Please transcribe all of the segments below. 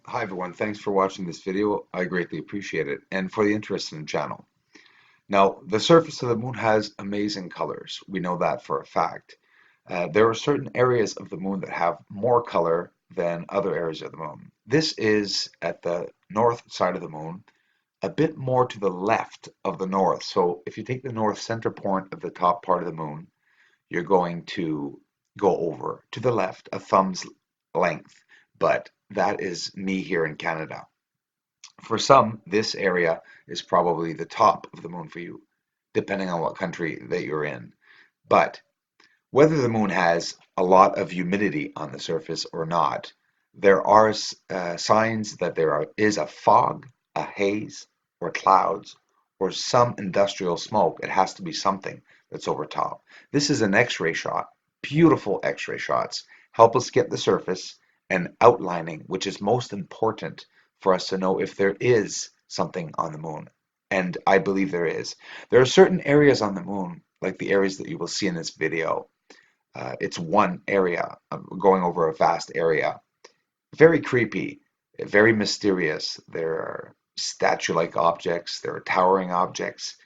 Hi everyone, thanks for watching this video. I greatly appreciate it and for the interest in the channel. Now, the surface of the moon has amazing colors. We know that for a fact. There are certain areas of the moon that have more color than other areas of the moon. This is at the north side of the moon, a bit more to the left of the north. So if you take the north center point of the top part of the moon, you're going to go over to the left a thumb's length, but that is me here in Canada. For some, this area is probably the top of the moon for you, depending on what country that you're in. But whether the moon has a lot of humidity on the surface or not, there are signs that is a fog, a haze, or clouds, or some industrial smoke. It has to be something that's over top. This is an X-ray shot. Beautiful X-ray shots help us get the surface and outlining, which is most important for us to know if there is something on the moon. And I believe there is. There are certain areas on the moon, like the areas that you will see in this video. It's one area, going over a vast area. Very creepy, very mysterious. There are statue-like objects, there are towering objects,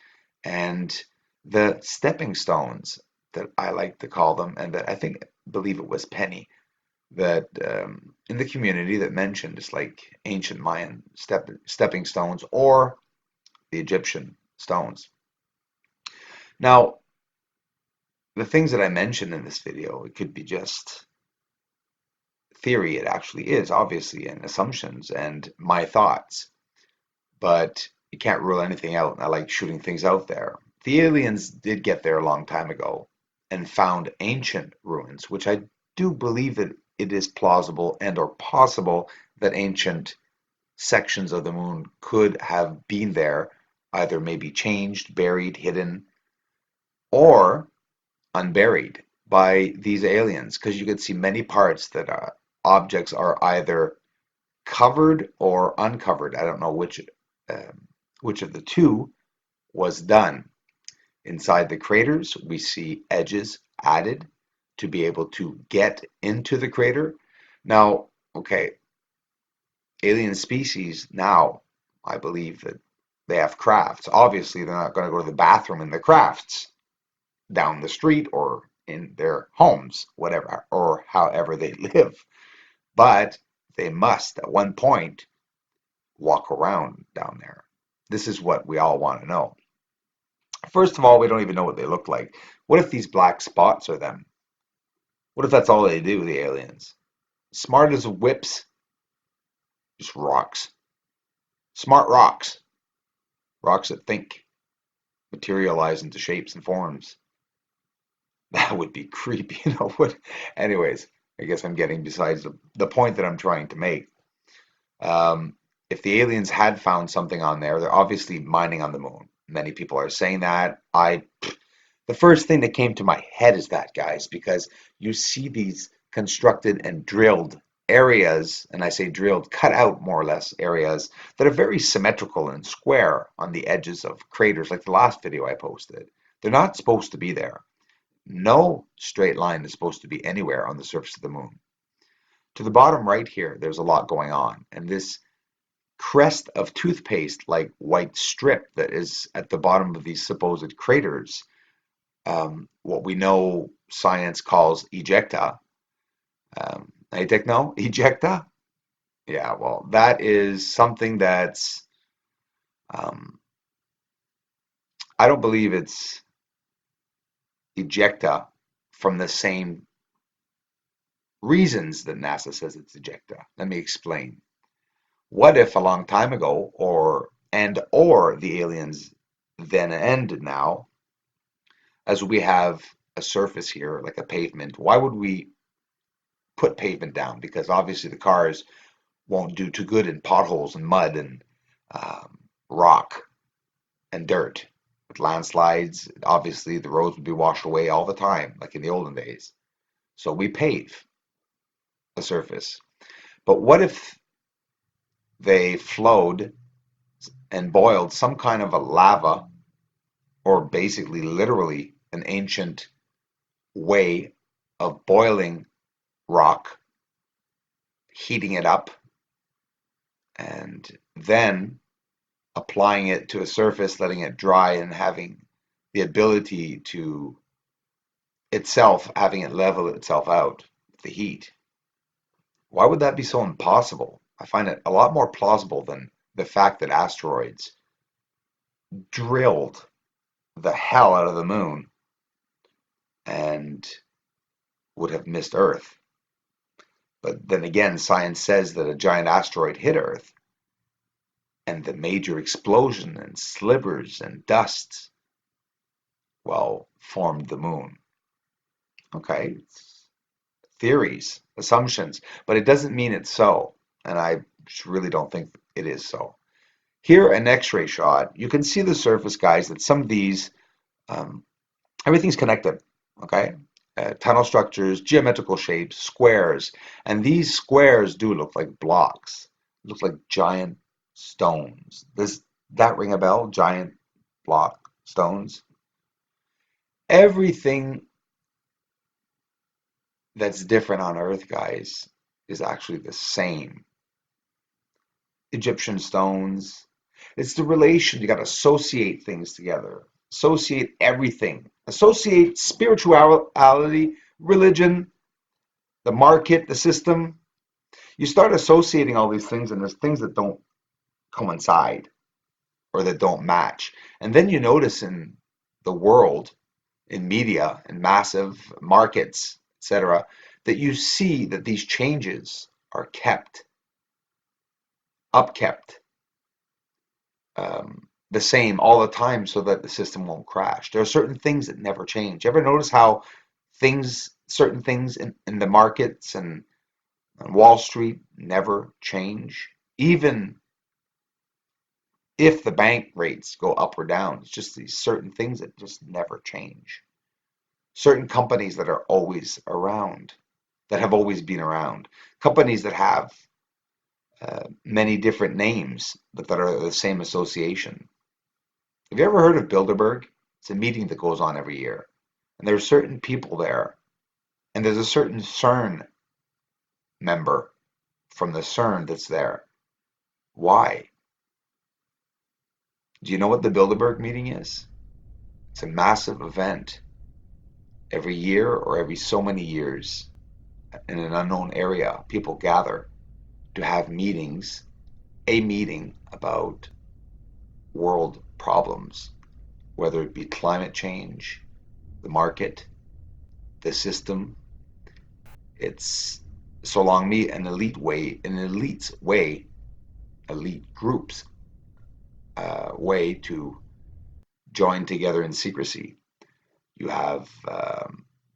and the stepping stones that I like to call them, and that believe it was Penny that in the community that mentioned it's like ancient Mayan stepping stones or the Egyptian stones. Now, the things that I mentioned in this video, it could be just theory. It actually is, obviously, and assumptions and my thoughts, but you can't rule anything out. And I like shooting things out there. The aliens did get there a long time ago and found ancient ruins, which I do believe that it is plausible and or possible that ancient sections of the moon could have been there, either maybe changed, buried, hidden, or unburied by these aliens, because you could see many parts that objects are either covered or uncovered. I don't know which of the two was done. Inside the craters, we see edges added to be able to get into the crater. Now, okay, alien species now, I believe that they have crafts. Obviously, they're not going to go to the bathroom in the crafts down the street or in their homes, whatever, or however they live. But they must, at one point, walk around down there. This is what we all want to know. First of all, we don't even know what they look like. What if these black spots are them? What if that's all they do, the aliens? Smart as whips, just rocks. Smart rocks. Rocks that think, materialize into shapes and forms. That would be creepy, you know what? Anyways, I guess I'm getting besides the point that I'm trying to make. Um, if the aliens had found something on there, they're obviously mining on the moon. Many people are saying that. The first thing that came to my head is that, guys, because you see these constructed and drilled areas, and I say drilled, cut out more or less areas that are very symmetrical and square on the edges of craters, like the last video I posted. They're not supposed to be there. No straight line is supposed to be anywhere on the surface of the moon. To the bottom right here, there's a lot going on, and this crest of toothpaste like white strip that is at the bottom of these supposed craters, what we know science calls ejecta. I techno ejecta. Yeah, well, that is something that's um, I don't believe it's ejecta from the same reasons that NASA says it's ejecta. Let me explain. What if a long time ago, or the aliens then and now, as we have a surface here like a pavement, why would we put pavement down? Because obviously the cars won't do too good in potholes and mud and um, rock and dirt. With landslides, obviously the roads would be washed away all the time, like in the olden days. So we pave a surface. But what if they flowed and boiled some kind of a lava, or basically literally an ancient way of boiling rock, heating it up, and then applying it to a surface, letting it dry, and having the ability to itself, having it level itself out with the heat. Why would that be so impossible? I find it a lot more plausible than the fact that asteroids drilled the hell out of the moon and would have missed Earth. But then again, science says that a giant asteroid hit Earth and the major explosion and slivers and dust, well, formed the moon. Okay, it's theories, assumptions, but it doesn't mean it's so. And I really don't think it is so. Here, an X-ray shot, you can see the surface, guys, that some of these, um, everything's connected, okay? Tunnel structures, geometrical shapes, squares, and these squares do look like blocks, look like giant stones. Does that ring a bell? Giant block stones? Everything that's different on Earth, guys, is actually the same. Egyptian stones. It's the relation. You got to associate things together. Associate everything. Associate spirituality, religion, the market, the system. You start associating all these things, and there's things that don't coincide or that don't match. And then you notice in the world, in media, in massive markets, etc., that you see that these changes are kept, upkept, the same all the time so that the system won't crash. There are certain things that never change. You ever notice how certain things in the markets and on Wall Street never change? Even if the bank rates go up or down, it's just these certain things that just never change. Certain companies that are always around, that have always been around. Companies that have many different names, but that are the same association. Have you ever heard of Bilderberg? It's a meeting that goes on every year. And there's certain people there. And there's a certain CERN member from the CERN that's there. Why? Do you know what the Bilderberg meeting is? It's a massive event every year or every so many years in an unknown area. People gather to have meetings, a meeting about world problems, whether it be climate change, the market, the system. It's so long me elite groups way to join together in secrecy. You have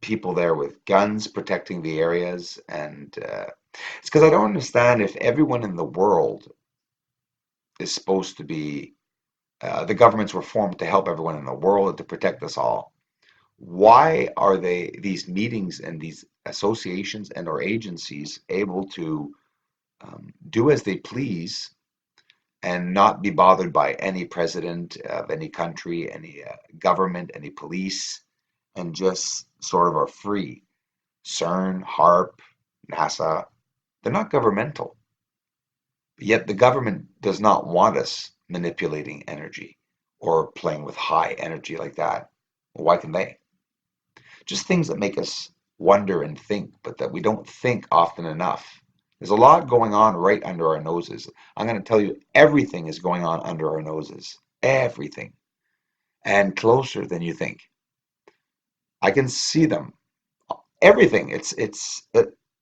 people there with guns protecting the areas, and it's because I don't understand if everyone in the world is supposed to be. The governments were formed to help everyone in the world and to protect us all. Why are these meetings and these associations and or agencies able to do as they please and not be bothered by any president of any country, any government, any police, and just sort of are free? CERN, HARP, NASA, they're not governmental. Yet the government does not want us manipulating energy or playing with high energy like that. Well, why can they? Just things that make us wonder and think, but that we don't think often enough. There's a lot going on right under our noses. I'm going to tell you, everything is going on under our noses. Everything. And closer than you think. I can see them. Everything. It's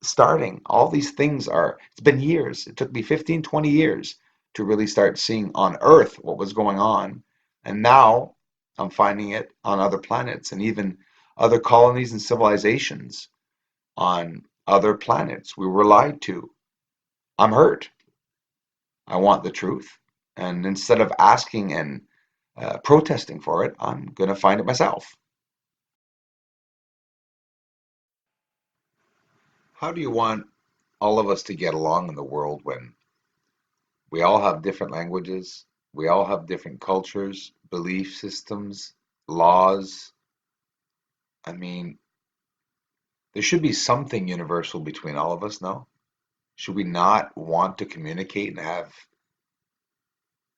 starting. All these things are, it's been years. It took me 15, 20 years to really start seeing on Earth what was going on. And now I'm finding it on other planets and even other colonies and civilizations on other planets. We were lied to. I'm hurt. I want the truth. And instead of asking and protesting for it, I'm going to find it myself. How do you want all of us to get along in the world when we all have different languages, we all have different cultures, belief systems, laws? I mean, there should be something universal between all of us, no? Should we not want to communicate and have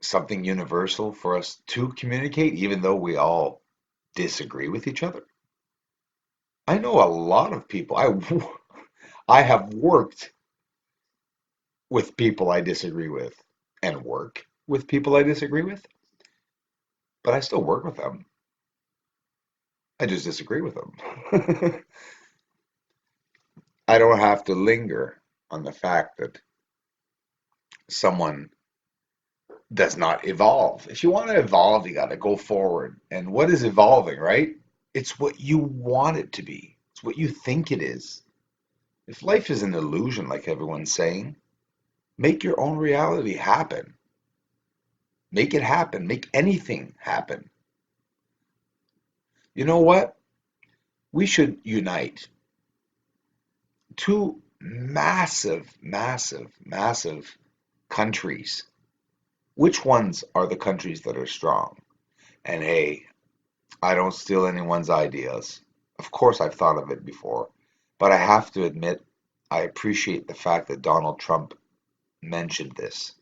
something universal for us to communicate, even though we all disagree with each other? I know a lot of people. I have worked with people I disagree with and work with people I disagree with, but I still work with them. I just disagree with them. I don't have to linger on the fact that someone does not evolve. If you want to evolve, you got to go forward. And what is evolving, right? It's what you want it to be. It's what you think it is. If life is an illusion, like everyone's saying, make your own reality happen. Make it happen. Make anything happen. You know what? We should unite two massive countries. Which ones are the countries that are strong? And hey, I don't steal anyone's ideas. Of course, I've thought of it before, but I have to admit, I appreciate the fact that Donald Trump mentioned this.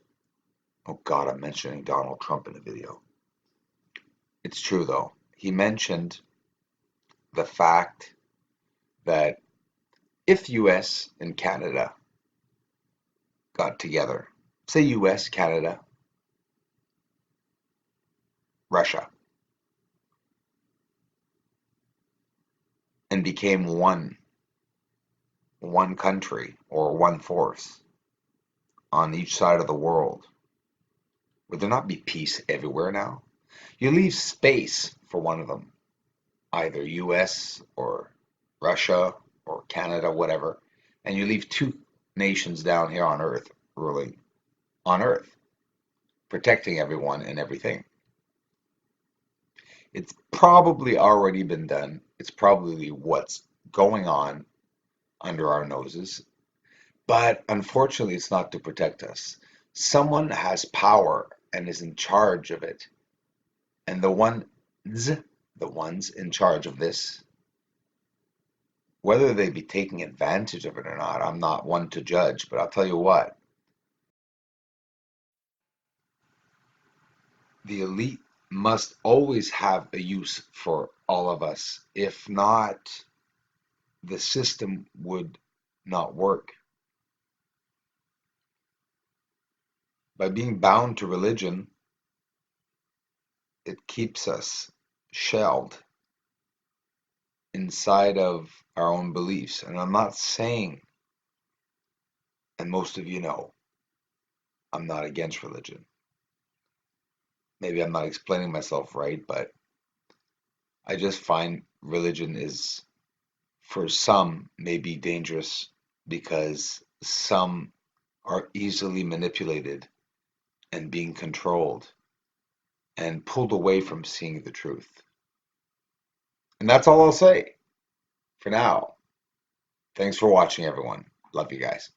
Oh God, I'm mentioning Donald Trump in the video. It's true though. He mentioned the fact that if US and Canada got together, say US, Canada, Russia, and became one country or one force on each side of the world, would there not be peace everywhere now? You leave space for one of them, either US or Russia or Canada, whatever, and you leave two nations down here on Earth ruling on Earth, protecting everyone and everything. It's probably already been done. It's probably what's going on under our noses, but unfortunately, it's not to protect us. Someone has power and is in charge of it, and the ones in charge of this, whether they be taking advantage of it or not, I'm not one to judge, but I'll tell you what, the elite must always have a use for all of us. If not, the system would not work. By being bound to religion, it keeps us shelled inside of our own beliefs. And I'm not saying, and most of you know, I'm not against religion. Maybe I'm not explaining myself right, but I just find religion is, for some, may be dangerous because some are easily manipulated and being controlled and pulled away from seeing the truth. And that's all I'll say for now. Thanks for watching, everyone. Love you guys.